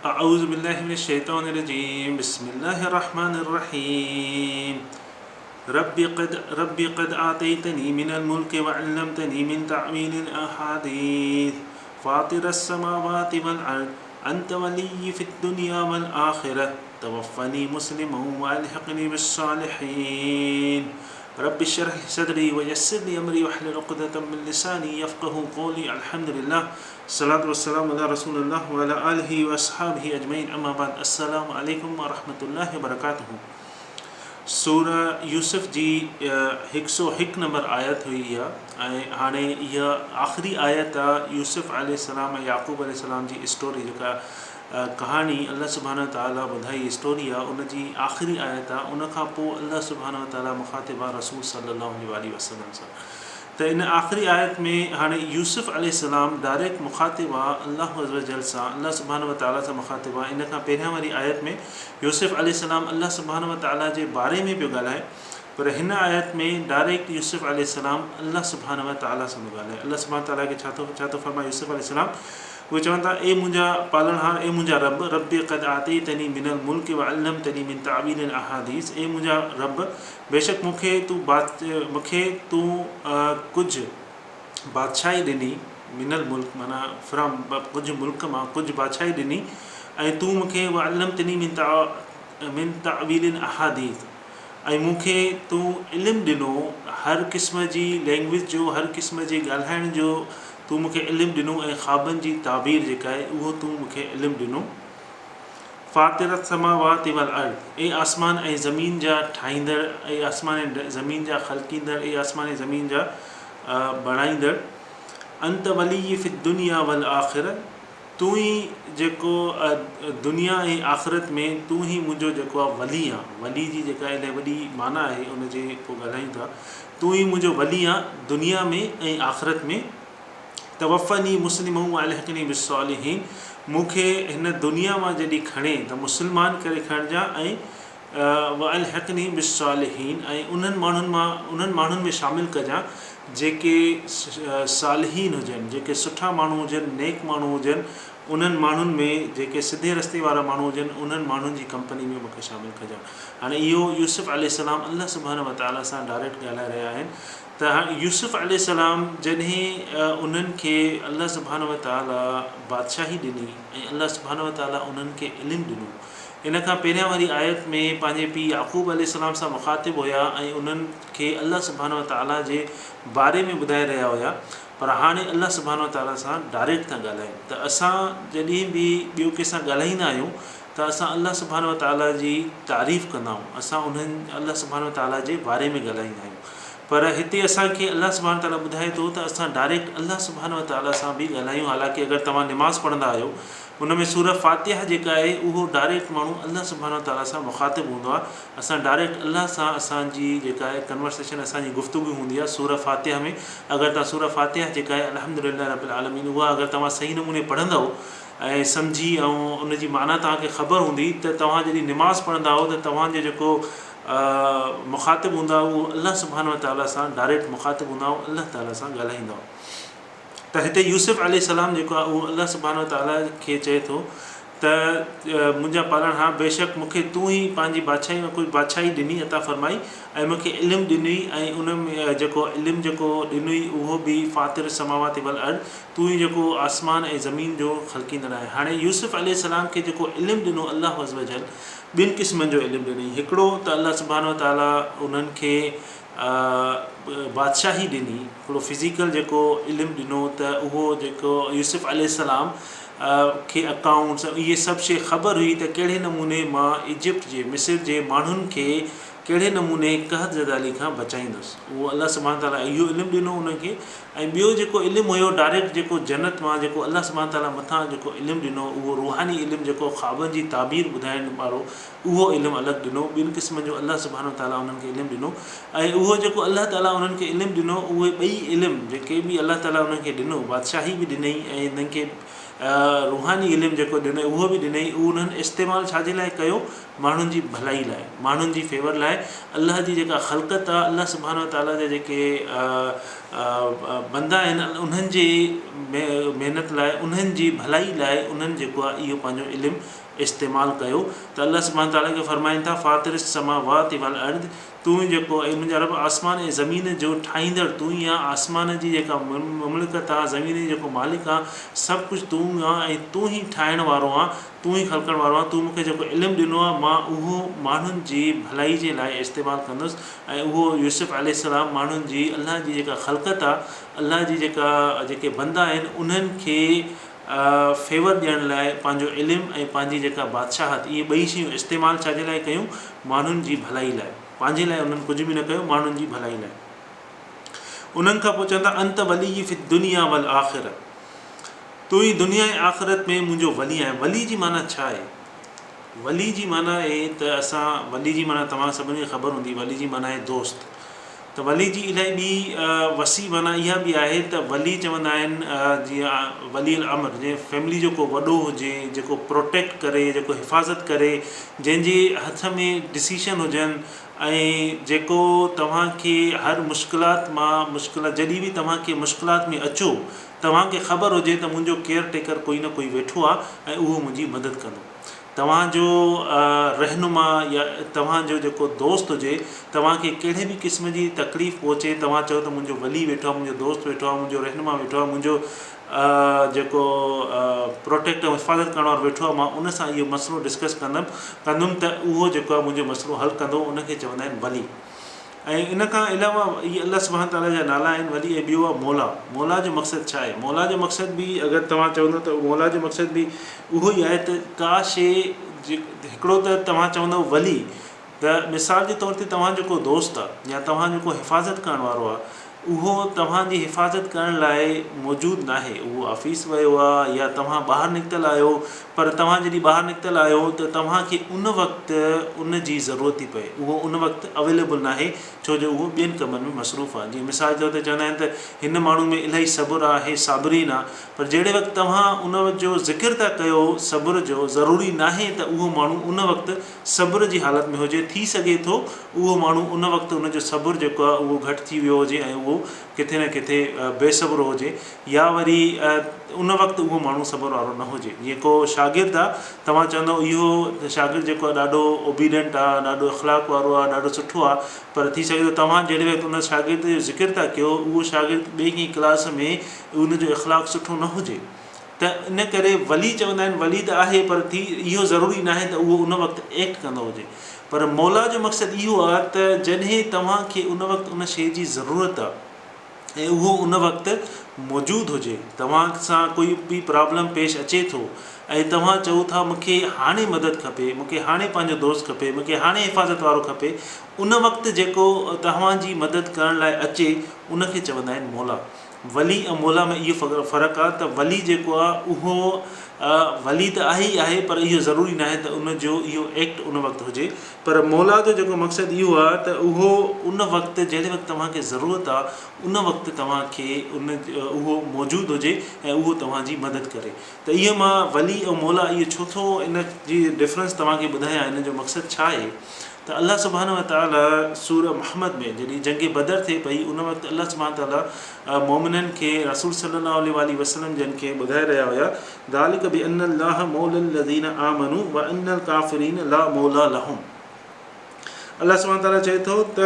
अऊज़ु बिल्लाहि मिनश शैतानिर रजीम बिस्मिल्लाहिर रहमानिर रहीम रब्बी क़द आतैतनी मिनल मुल्कि व अल्लमतनी मिन तअवीलिल अहादीस फ़ातिरस समावाति वल अर्द अंत वलिय्यी फ़िद दुनिया वल आख़िरह तवफ़्फ़नी मुस्लिमन व अल्हिक़नी बिस्सालिहीन रब्बि इश्रह ली सदरी व यस्सिर ली अमरी वहलुल उक़दतम मिन लिसानी यफ़क़हू क़ौली। अल्हम्दुलिल्लाह सलातु वस्सलामु अला रसूलिल्लाह व अला आलिहि व अस्हाबिहि अजमईन। अम्मा बाद, अस्सलामु अलैकुम व रहमतुल्लाहि व बरकातुहू। सूरह यूसुफ जी 101 नंबर आयत हुई ऐं हाणे इहा आख़िरी आयत आहे यूसुफ अलैहिस्सलाम ऐं याक़ूब अलैहिस्सलाम जी स्टोरी, जेका कहानी अल्लाह सुब्हानहू व तआला ॿुधाई स्टोरी आहे, उन जी आख़िरी आयत आहे। उन खां पोइ अल्लाह सुब्हानहू व तआला मुख़ातिब आहे रसूल सल्लल्लाहु अलैहि वसल्लम सां। त इन आख़िरी आयत में हाणे यूसुफ अलैहिस्सलाम डायरेक्ट मुख़ातिब आहे अल्लाह अज़्ज़ व जल सां, अल्लाह सुब्हानहू व तआला सां मुख़ातिब आहे। इन खां पहिरियां वारी आयत में यूसुफ अलैहिस्सलाम अल्लाह सुब्हानहू व तआला जे बारे में पियो ॻाल्हाए, पर हिन आयत में डायरेक्ट यूसुफ अलैहिस्सलाम अल्लाह सुब्हानहू व तआला सां पियो ॻाल्हाए। अल्लाह सुब्हानहू व तआला खे छा थो फरमाए यूसुफ अलैहिस्सलाम? उहे चवनि था, ए मुंहिंजा पालनहार, ए मुंहिंजा रब, रब्बि क़द आतैतनी मिनल मुल्कि व अल्लमतनी मिन तअवीलिल अहादीस। ए मुंहिंजा रब, बेशक मूंखे तूं कुझु बादशाही ॾिनी, मिनल मुल्क माना फ्रॉम कुझु मुल्क मां कुझु बादशाही ॾिनी, ऐं तूं मूंखे व अल्लमतनी मिन तअवीलिल अहादीस, ऐं मूंखे तूं इल्मु ॾिनो हर क़िस्म जी लैंग्वेज जो, हर क़िस्म जे ॻाल्हाइण जो तूं मूंखे इल्मु ॾिनो, ऐं ख़्वाबनि जी ताबीर जेका आहे उहो तूं मूंखे इल्मु ॾिनो। फ़ातिरस समावाति वल अर्द, ए आसमान ऐं ज़मीन जा ठाहींदड़, ऐं आसमान ऐं ज़मीन जा ख़लकींदड़, ऐं आसमान ऐं ज़मीन जा बणाईंदड़। अंत वलिय्यी फ़िद दुनिया वल आख़िरह, तूं ई जेको दुनिया ऐं आख़िरत में तूं ई मुंहिंजो जेको आहे वली आहे। वली जी जेका इलाही वॾी माना आहे, उनजे पोइ ॻाल्हायूं था। तूं ई मुंहिंजो वली आहे दुनिया में ऐं आख़िरत में। तवफ़्फ़नी मुस्लिमन व अल्हिक़नी बिस्सालिहीन, मूंखे हिन दुनिया मां जॾहिं खणे त मुस्लमान करे खणिजां, ऐं व अल्हिक़नी बिस्सालिहीन, ऐं उन्हनि माण्हुनि में शामिलु कजां जेके सालिहीन हुजनि, जेके सुठा माण्हू हुजनि, नेक माण्हू हुजनि। उन्हनि माण्हुनि में जेके सिधे रस्ते वारा माण्हू हुजनि, उन्हनि माण्हुनि जी कंपनी में मूंखे शामिलु कजां। हाणे इहो यूसुफ अलैहिस्सलाम अल्लाह सुब्हानहू व तआला सां डायरेक्ट ॻाल्हाए रहिया आहिनि। त हाणे यूसुफ अलैहिस्सलाम जॾहिं उन्हनि खे अल्लाह सुब्हानहू व तआला बादशाही ॾिनी, ऐं अल्लाह सुब्हानहू व तआला उन्हनि खे इल्मु ॾिनो। इन खां पहिरियां वारी आयत में पंहिंजे पीउ याक़ूब अलैहिस्सलाम सां मुख़ातिब हुया, ऐं उन्हनि खे अल्लाह सुब्हानहू व तआला जे बारे में ॿुधाए रहिया हुया, पर हाणे अल्लाह सुब्हानहू व तआला सां डायरेक्ट था ॻाल्हाइनि। त असां जॾहिं बि ॿियो कंहिंसां ॻाल्हाईंदा आहियूं त असां अल्लाह सुब्हानहू व तआला जी तारीफ़ कंदा आहियूं, असां उन्हनि अल्लाह सुब्हानहू व तआला जे बारे में ॻाल्हाईंदा आहियूं। पर हिते असांखे अल्लाह सुब्हानहू व तआला ॿुधाए थो त असां डायरेक्ट अल्लाह सुब्हानहू व तआला सां बि ॻाल्हायूं। हालांकि अगरि तव्हां निमाज़ पढ़ंदा आहियो, उन में सूरह फ़ातिहा जेका आहे उहो डायरेक्ट माण्हू अल्लाह सुब्हानहू व तआला सां मुख़ातिब हूंदो आहे। असां डायरेक्ट अल्लाह सां असांजी जेका आहे कन्वर्सेशन, असांजी गुफ़्तगू हूंदी आहे सूरह फ़ातिहा में। अगरि तव्हां सूरह फ़ातिहा जेका आहे अल्हम्दुलिल्लाह रब्बिल आलमीन, उहा अगरि तव्हां सही नमूने पढ़ंदव ऐं सम्झी, ऐं उनजी माना तव्हांखे ख़बर हूंदी, त तव्हां जॾहिं निमाज़ पढ़ंदा हो त तव्हांजो जेको मुख़ातिब हूंदा उहो अल्लाह सुब्हानहू व तआला सां डायरेक्ट मुख़ातिब हूंदा, अल्लाह ताला सां ॻाल्हाईंदा। त हिते यूसुफ अलैहिस्सलाम जेको आहे उहो अल्लाह सुब्हानहू व तआला खे चए थो त मुंहिंजा पालनहार, बेशक मूंखे तूं ई पंहिंजी बादशाही में कुझु बादशाही ॾिनी, अता फरमाई, ऐं मूंखे इल्मु ॾिनी, ऐं उन में जेको इल्मु जेको ॾिनी उहो बि फ़ातिर समावाति वल अर्द, तूं ई जेको आसमान ऐं ज़मीन जो ख़लकींदड़ आहे। हाणे यूसुफ अलैहिस्सलाम खे जेको इल्मु ॾिनो अल्लाह अज़्ज़ व जल, ॿिनि क़िस्मनि जो इल्मु ॾिनई। हिकिड़ो त अल्लाह सुब्हानहू व तआला उन्हनि खे बादशाही ॾिनी, हिकिड़ो फिज़िकल जेको इल्मु ॾिनो, त उहो जेको यूसुफ अलैहिस्सलाम खे अकाउंट्स इहे सभु शइ ख़बर हुई त कहिड़े नमूने मां इजिप्ट जे, मिस्र जे माण्हुनि खे कहिड़े नमूने कहत ज़दाली खां बचाईंदुसि। उहो अल्लाह सुब्हानहू व तआला इहो इल्मु ॾिनो उनखे। ऐं ॿियो जेको इल्मु हुयो डायरेक्ट जेको जन्नत मां जेको अल्लाह सुब्हानहू व तआला मथां जेको इल्मु ॾिनो, उहो रूहानी इल्मु जेको ख़्वाबनि जी ताबीर ॿुधाइण वारो, उहो इल्मु अलॻि ॾिनो। ॿिनि क़िस्मनि जो अल्लाह सुब्हानहू व तआला उन्हनि खे इल्मु ॾिनो। ऐं उहो जेको अल्लाह ताला उन्हनि खे इल्मु ॾिनो, उहे ॿई इल्मु जेके बि अल्लाह ताला उन्हनि खे ॾिनो, बादशाही बि ॾिनई ऐं हिननि खे रूहानी इल्मु जेको ॾिनई उहो बि ॾिनई, उहो उन्हनि इस्तेमालु छाजे लाइ कयो? माण्हुनि जी भलाई लाइ, माण्हुनि जी फेवर लाइ। अल्लाह जी जेका ख़ल्क़त आहे, अल्लाह सुब्हानहू व तआला जा जेके बंदा आहिनि उन्हनि जे महिनत लाइ, उन्हनि जी भलाई लाइ उन्हनि जेको आहे इहो पंहिंजो इल्मु इस्तेमालु कयो। त अल्लाह सुब्हानहू ताला खे फ़रमाइनि था फ़ातिरिस समावाति वल अर्द, तूं जेको मुंहिंजा रब आसमान ऐं ज़मीन जो ठाहींदड़ तूं ई आहे, आसमान जी जेका मुमलिकत आहे, ज़मीन जी जेको मालिक आहे, सभु कुझु तूं आहे ऐं तूं ई ठाहिण वारो आहे, तूं ई ख़लक़ण वारो आहे। तूं मूंखे जेको इल्मु ॾिनो आहे मां उहो माण्हुनि जी भलाई जे लाइ इस्तेमालु कंदुसि। ऐं उहो यूसुफ अलैहिस्सलाम माण्हुनि जी अल्लाह जी जेका ख़लक़त आहे, अल्लाह जी जेके बंदा आहिनि उन्हनि खे फेवर ॾियण लाइ पंहिंजो इल्मु ऐं पंहिंजी जेका बादशाहत, इहे ॿई शयूं इस्तेमालु छाजे लाइ कयूं? माण्हुनि जी भलाई लाइ। पंहिंजे लाइ उन्हनि कुझु बि न कयो, माण्हुनि जी भलाई लाइ। उन्हनि खां पोइ चवंदा अंत वली फ़ि दुनिया वल आख़िर, तूं ई दुनिया ऐं आख़िरत में मुंहिंजो वली आहे। वली जी माना छा आहे? वली जी माना आहे त असां वली जी माना तव्हां सभिनी खे ख़बर हूंदी, वली जी माना आहे दोस्त। त वली जी इलाही ॿी वसी माना इहा बि आहे त वली चवंदा आहिनि जीअं वली अल अमर, जीअं फैमिली जो को वॾो हुजे, जेको प्रोटेक्ट करे, जेको हिफ़ाज़त करे, जंहिंजे हथ में डिसीशन हुजनि ऐं जेको तव्हांखे हर मुश्किलात मां जॾहिं बि तव्हांखे मुश्किलात में अचो तव्हांखे ख़बर हुजे त मुंहिंजो केयर टेकर कोई न कोई वेठो आहे ऐं उहो मुंहिंजी मदद कंदो। तव्हांजो रहनुमा या तव्हांजो जेको दोस्त हुजे, तव्हांखे कहिड़े बि क़िस्म जी तकलीफ़ पहुचे, तव्हां चओ त मुंहिंजो वली वेठो आहे, मुंहिंजो दोस्त वेठो आहे, मुंहिंजो रहनुमा वेठो आहे, मुंहिंजो जेको प्रोटेक्ट ऐं हिफ़ाज़त करण वारो वेठो आहे, मां उन सां इहो मसइलो डिस्कस कंदुमि त उहो जेको आहे मुंहिंजो मसइलो हल कंदो, उनखे चवंदा आहिनि वली। ऐं इन खां अलावा इहे अल्लाह सुब्हानहू ताला जा नाला आहिनि वली। ऐं ॿियो आहे मौला। मौला जो मक़सदु छा आहे? मौला जो मक़सदु बि अगरि तव्हां चवंदो त मौला जो मक़सदु बि उहो ई आहे त का शइ हिकिड़ो त तव्हां चवंदव वली त मिसाल जे तौर ते तव्हां जेको दोस्त आहे या तव्हां जेको हिफ़ाज़त करण वारो आहे, उहो तव्हांजी हिफ़ाज़त करण लाइ मौजूदु न आहे, उहो ऑफ़िस वियो आहे या तव्हां ॿाहिरि निकितल आहियो, पर तव्हां जॾहिं ॿाहिरि निकितल आहियो त तव्हांखे उन वक़्तु उन जी ज़रूरत थी पए, उहो उन वक़्तु अवेलेबल न आहे, छो जो उहो ॿियनि कमनि में मसरूफ़ आहे। जीअं मिसाल जे तौर ते चवंदा आहिनि त हिन माण्हू में इलाही सब्र आहे, साबरीन आहे, पर जहिड़े वक़्तु तव्हां उन जो ज़िक्र था कयो सब्र जो, ज़रूरी न आहे त उहो माण्हू उन वक़्तु सब्र जी हालत में हुजे। थी सघे थो उहो माण्हू उन वक़्तु उनजो सब्र जेको आहे उहो घटि थी वियो हुजे ऐं उहो किथे न किथे बेसब्र हुजे, या वरी उन वक़्तु उहो माण्हू सब्र वारो न हुजे। जीअं को शागिर्दु आहे, तव्हां चवंदव इहो शागिर्दु जेको आहे ॾाढो ओबीडेंट आहे, ॾाढो इख़लाक़ वारो आहे, ॾाढो सुठो आहे, पर थी सघे थो तव्हां जहिड़े वक़्तु उन शागिर्द जो ज़िक्र था कयो, उहो शागिर्दु ॿिए कंहिं क्लास में उनजो इख़लाक़ सुठो न हुजे। त इन करे वली चवंदा आहिनि वली त आहे, पर इहो ज़रूरी न आहे त उहो उन वक़्तु एक्ट कंदो हुजे। पर मौला जो मक़सदु इहो आहे त जॾहिं तव्हांखे उन वक़्तु उन शइ जी ज़रूरत आहे ऐं उहो उन वक़्तु मौजूदु हुजे, तव्हां सां कोई बि प्रॉब्लम पेश अचे थो ऐं तव्हां चओ था मूंखे हाणे मदद खपे, मूंखे हाणे पंहिंजो दोस्त खपे, मूंखे हाणे हिफ़ाज़त वारो खपे, उन वक़्तु जेको तव्हांजी मदद करण लाइ अचे उनखे चवंदा आहिनि मौला। वली ऐं मौला में इहो फ़र्क़ु आहे त वली जेको आहे उहो वली त आहे ई आहे, पर इहो ज़रूरी न आहे त उनजो इहो एक्ट उन वक़्तु हुजे। पर मौला जो जेको मक़सदु इहो आहे त उहो उन वक़्तु जहिड़े वक़्तु तव्हांखे ज़रूरत आहे उन वक़्तु तव्हांखे उहो मौजूदु हुजे ऐं उहो तव्हांजी मदद करे। त इहो मां वली ऐं मौला इहो छो थो इन जी डिफरेंस तव्हांखे ॿुधायां, इन जो मक़सदु छा आहे त अल्लाह सुब्हानहू ताला सूरह मुहम्मद में जॾहिं जंग बदर थिए पई, उन वक़्तु अल्लाह सुब्हानहू ताला मोमिननि खे रसूल सल्लल्लाहु अलैहि वसल्लम जन खे ॿुधाए रहिया हुया ज़ालिक बिअन्न अल्लाह मौलल लज़ीना आमनू व अन्नल काफ़िरीन ला मौला लहुम। अल्लाह सुब्हानहू ताला चए थो त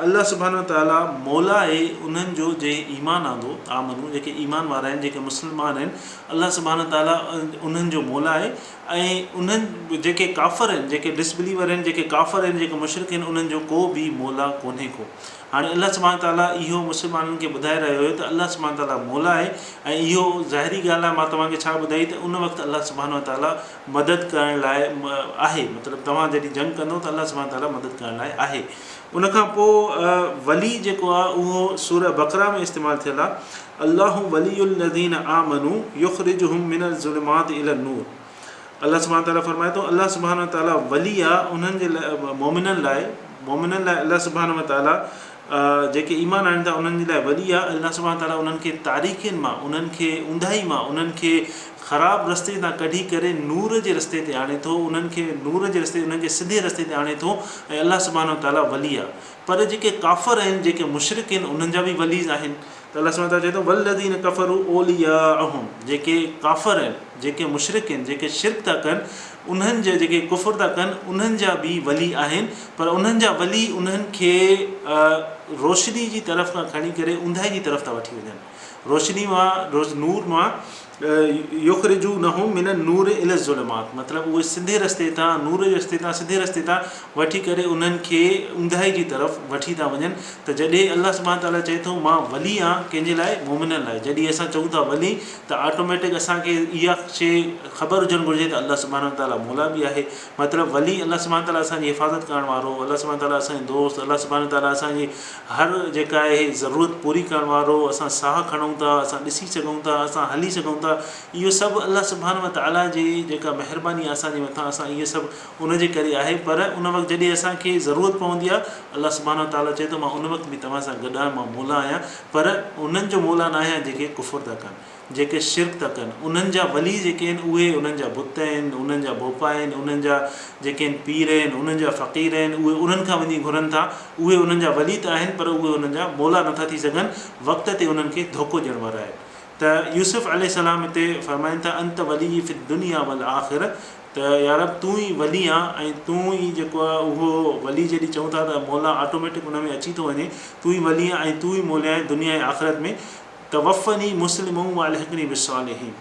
अल्लाह सुब्हानहू ताला मौला आहे उन्हनि जो जंहिं ईमान आंदो, आमनू जेके ईमान वारा आहिनि, जेके मुस्लमान आहिनि, अल्लाह सुब्हानहू ताला उन्हनि जो मौला आहे। ऐं उन्हनि जेके काफ़िर आहिनि, जेके डिसबिलीवर आहिनि, जेके काफ़िर आहिनि, जेके मुशरिक आहिनि, उन्हनि जो को बि मौला कोन्हे को। हाणे अल्लाह सुब्हानहू ताला इहो मुस्लमाननि खे ॿुधाए रहियो हुयो त अल्लाह सुब्हानहू ताला मौला आहे। ऐं इहो ज़ाहिरी ॻाल्हि आहे, मां तव्हांखे छा ॿुधाई त उन वक़्तु अल्लाह सुब्हानहू ताला मदद करण लाइ आहे, मतिलबु तव्हां जॾहिं जंग कंदो त अल्लाह सुब्हानहू ताला मदद करण लाइ आहे। उनखां पोइ वली जेको आहे उहो सूरह बक़रा में इस्तेमालु थियल आहे, अल्लाहु वलियुल लज़ीना आमनू युख़रिजुहुम मिनज़ ज़ुलुमाति इलन नूर। अल्लाह सुब्हानहू ताला फरमाए थो अल्लाह सुब्हानहू ताला वली आहे उन्हनि जे लाइ, मोमिननि लाइ अल्लाह सुब्हानहू ताला जेके ईमान आणनि था उन्हनि जे लाइ वली आहे। अल्लाह सुब्हानहू ताला उन्हनि खे तारीख़ियुनि मां, उन्हनि खे ऊंधाई मां, उन्हनि खे ख़राबु रस्ते तां कढी करे नूर जे रस्ते ते आणे थो, उन्हनि खे नूर जे रस्ते, उन्हनि खे सिधे रस्ते ते आणे थो ऐं अल्लाह सुब्हानहू ताला वली आहे। पर जेके काफ़िर आहिनि, जेके मुशरिक आहिनि, उन्हनि जा बि वलीज़ आहिनि। त अल्लाह सुभाणे ताला चए थो वल्लज़ीन कफ़रू औलियाहुम, जेके काफ़िर आहिनि, जेके मुशरिक आहिनि, जेके शिरक था कनि, उन्हनि जे जेके कुफ़ुर था कनि उन्हनि जा बि वली आहिनि, पर उन्हनि जा वली उन्हनि खे रोशनी जी तरफ़ खां खणी करे ऊंधाई जी तरफ़ था वठी वञनि। रोशनी मां नूर मां युख़रिजूनहुम मिन नूर इला ज़ुलमात, मतिलबु उहे सिधे रस्ते तां नूर जे रस्ते तां सिधे रस्ते तां वठी करे उन्हनि खे ऊंधाई जी तरफ़ वठी था वञनि। त जॾहिं अल्लाह सुभाणे ताला चए थो मां वली आहियां कंहिंजे लाइ, मोमिननि लाइ, जॾहिं असां चऊं था वली त ऑटोमेटिक असांखे इहा शइ ख़बर हुजणु घुरिजे त अल्लाह सुभाणे ताला मौला बि आहे। मतिलबु वली अल्लाह सुभाणे ताला असांजी हिफ़ाज़त करण वारो, अल्लाह सुभाणे ताला असांजो दोस्त, अल्लाह सुभाणे ताला असांजी हर जेका आहे ज़रूरत पूरी करण वारो, असां साह खणूं था, असां ॾिसी सघूं था, असां हली सघूं था, इहो सभु अल्लाह सुभाणे ताला जी जेका महिरबानी आहे असांजे मथां, असां इहे सभु उनजे करे आहे। पर उन वक़्तु जॾहिं असांखे ज़रूरत पवंदी आहे अल्लाह सुभाणे ताला चए थो मां उन वक़्तु बि तव्हां सां गॾु आहियां, मां मौला आहियां। पर उन्हनि जो मौला न आहियां जेके कुफ़ुर था कनि, जेके शिरक था कनि। उन्हनि जा वली जेके आहिनि उहे उन्हनि जा बुत आहिनि, उन्हनि जा बोपा आहिनि, उन्हनि जा जेके आहिनि पीर आहिनि, उन्हनि जा फ़क़ीर आहिनि, उहे उन्हनि खां वञी घुरनि था। उहे उन्हनि जा वली त आहिनि पर उहे उन्हनि जा मौला नथा थी सघनि, वक़्त ते उन्हनि खे धोखो ॾियण वारा आहिनि। त यूसुफ अलैहिस्सलाम हिते फरमाइनि था अंत वली फ़ि दुनिया वल आख़िर, त यार तूं ई वली आहे ऐं तूं ई जेको आहे उहो वली जॾहिं चऊं था त मौला ऑटोमेटिक उन में अची थो वञे, तूं ई वली आहे ऐं तूं ई मौला आहे दुनिया ऐं आख़िरत में। तवफ़नी मुस्लिमूं वअल्हिक़नी बिस्सालिहीन,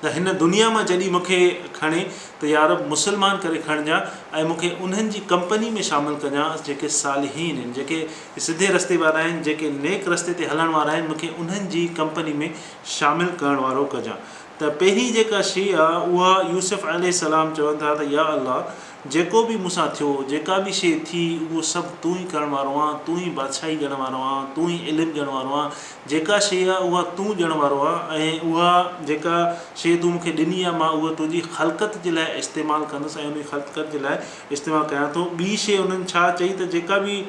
त हिन दुनिया मां जॾहिं मूंखे खणे त यार मुस्लमान करे खणिजांइ ऐं मूंखे उन्हनि जी कंपनी में शामिलु कजांइ जेके सालिहीन आहिनि, जेके सिधे रस्ते वारा आहिनि, जेके नेक रस्ते ते हलण वारा आहिनि, मूंखे उन्हनि जी कंपनी में शामिलु करण वारो कजांइ। त पहिरीं जेका शइ आहे उहा यूसुफ अलैहिस्सलाम चवनि था त या अल्लाह जेको बि मूंसां थियो, जेका बि शइ थी, उहो सभु तूं ई करण वारो आहे, तूं ई बादशाही ॾियण वारो आहे, तूं ई इल्मु ॾियण वारो आहे, जेका शइ आहे उहा तूं ॾियण वारो आहे ऐं उहा जेका शइ तूं मूंखे ॾिनी आहे मां उहा तुंहिंजी ख़लक़त जे लाइ इस्तेमालु कंदुसि ऐं उन ख़लक़त जे लाइ इस्तेमालु कयां थो। ॿी शइ उन्हनि छा चई त जेका बि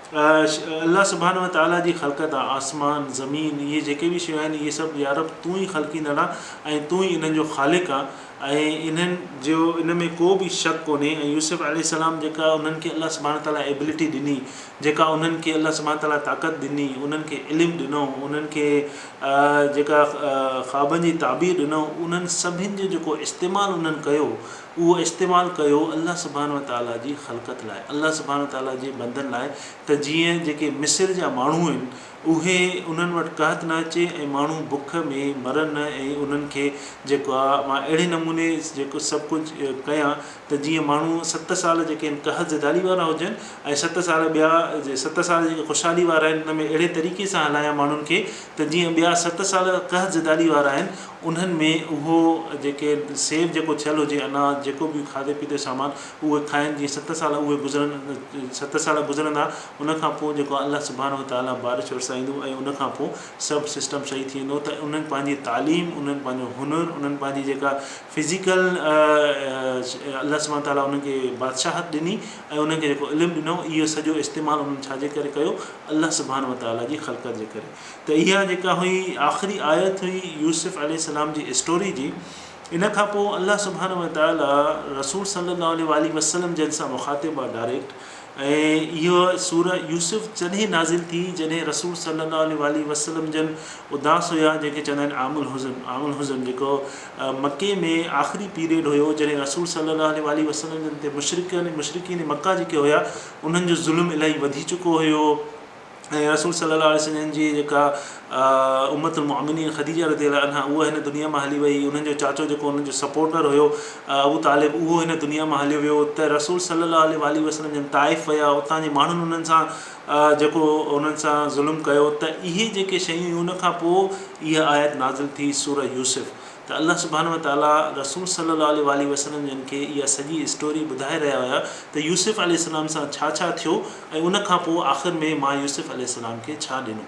अल्लाह सुभाणे व ताला जी ख़लक़त आहे, आसमान ज़मीन, इहे जेके बि शयूं आहिनि इहे सभु यार तूं ई ख़लक़ींदड़ आहे ऐं तूं ई इन्हनि जो ख़ालिक़ आहे ऐं इन्हनि जो इन में को बि शक कोन्हे। ऐं यूसुफ अलैहिस्सलाम जेका उन्हनि खे अल्लाह सुभाणे ताला एबिलिटी ॾिनी, जेका उन्हनि खे अल्लाह सुभाणे ताला ताक़त ॾिनी, उन्हनि खे इल्मु ॾिनो, उन्हनि खे जेका ख़्वाबनि जी ताबीर ॾिनो, उन्हनि सभिनि जो जेको इस्तेमालु उन्हनि कयो उहो इस्तेमालु कयो अल्लाह सुभाणे व ताला जी ख़लक़त लाइ, अल्लाह सुभाणे ताला जे बंदनि लाइ। त जीअं जेके मिस्र जा माण्हू आहिनि उहे उन्हनि वटि कहत न अचे ऐं माण्हू बुख में मरनि ऐं उन्हनि खे जेको आहे मां अहिड़े नमूने जेको सभु कुझु कयां त जीअं माण्हू 7 साल जेके आहिनि कहत ज़दारी वारा हुजनि ऐं 7 साल ॿिया 7 साल जेके ख़ुशहाली वारा आहिनि उन में अहिड़े तरीक़े सां हलाया माण्हुनि खे त जीअं ॿिया 7 साल कहत ज़दारी वारा आहिनि उन्हनि में उहो जेके सेव जेको थियलु हुजे, अनाज जेको बि खाधे पीते सामान उहे खाइनि, जीअं 7 साल उहे गुज़रनि, 7 साल गुज़रंदा उनखां पोइ जेको अल्लाह सुभाणे व ताला बारिश वरसाईंदो ऐं उनखां पोइ सभु सिस्टम सही थी वेंदो। त उन्हनि पंहिंजी तालीम, उन्हनि पंहिंजो हुनुर, उन्हनि पंहिंजी जेका फिज़िकल अल्लाह सुभाणे ताला उन्हनि खे बादशाहत ॾिनी ऐं उन्हनि खे जेको इल्मु ॾिनो इहो सॼो इस्तेमालु उन्हनि छाजे करे कयो, अल्लाह सुभाणे व ताला जी ख़लक़त जे करे। त इहा जेका हुई आख़िरी आयत हुई यूसुफ अलैहिस्सलाम जी स्टोरी जी। इन खां पोइ अल्लाह सुभाणे व ताला रसूल सल्लल्लाहु अलैहि वसल्लम जन सां मुख़ातिब आहे डायरेक्ट। ऐं इहो सूरह यूसुफ जॾहिं नाज़िल थी जॾहिं रसूल सल्लल्लाहु अलैहि वसल्लम जन उदास हुया, जेके चवंदा आहिनि आमुल हुज़न जेको मके में आख़िरी पीरियड हुयो जॾहिं रसूल सल्लल्लाहु अलैहि वसल्लम जन ते मुशरिकीन मक्का जेके हुया उन्हनि जो ज़ुल्म इलाही वधी चुको हुयो। ऐं रसूल सल्लल्लाहु अलैहि वसल्लम जी जेका उम्मतुल मुमिनीन ख़दीजा रज़ियल्लाहु अन्हा उहा हिन दुनिया मां हली वई, उन्हनि जो चाचो जेको उन्हनि जो सपोर्टर हुयो अबू तालिब उहो हिन दुनिया मां हलियो वियो। त रसूल सल्लल्लाहु अलैहि वसल्लम जन ताइफ़ विया, उतां जे माण्हुनि उन्हनि सां जेको उन्हनि सां ज़ुल्म कयो। त इहे जेके शयूं उनखां पोइ इहा आयत नाज़िल थी सूरह यूसुफ। त अल्लाह सुभाणे व ताला रसूल सल्लल्लाहु अलैहि वसल्लम जन खे इहा सॼी स्टोरी ॿुधाए रहिया हुया त यूसुफ अलैहिस्सलाम सां छा छा थियो ऐं उनखां पोइ आख़िर में मां यूसुफ अलैहिस्सलाम खे छा ॾिनो।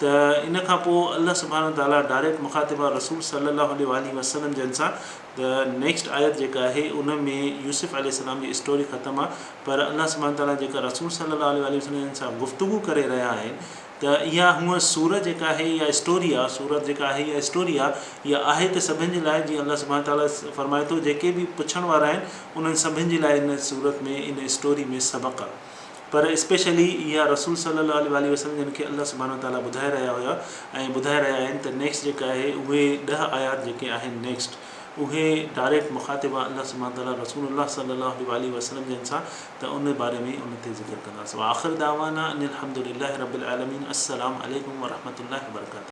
त इन खां पोइ अल्लाह सुभाणे व ताला डायरेक्ट मुख़ातिबा रसूल सल्लल्लाहु अलैहि वसल्लम जन सां। त नेक्स्ट आयत जेका आहे उन में यूसुफ अलैहिस्सलाम जी स्टोरी ख़तमु आहे, पर अल्लाह सुभाणे ताला जेका रसूल सल्लल्लाहु अलैहि वसल्लम सां गुफ़्तगू करे रहिया आहिनि त इहा हूअं सूरत जेका आहे इहा स्टोरी आहे, सूरत जेका आहे इहा स्टोरी आहे, इहा आहे त सभिनि जे लाइ जीअं अल्लाह सुभाणे ताला फरमाए थो जेके बि पुछण वारा आहिनि उन्हनि सभिनि जे लाइ इन सूरत में इन स्टोरी में सबक़ु आहे। पर स्पेशली इहा रसूल सल्लल्लाहु अलैहि वसल्लम जिन खे अल्लाह सुब्हानो ताला ॿुधाए रहिया हुया ऐं ॿुधाए रहिया आहिनि त नेक्स्ट जेका आहे उहे 10 आयात जेके आहिनि नेक्स्ट उहे डायरेक्ट मुखातिबा अल्लाह सुब्हानो ताला रसूलुल्लाह सल्लल्लाहु अलैहि वसल्लम जन सां त उन बारे में उन ते ज़िक्र कंदासीं। आख़िर दावाना अनिल हम्दुलिल्लाहि रब्बिल आलमीन। अस्सलामु अलैकुम वरहमतुल्लाहि वबरकातुहू।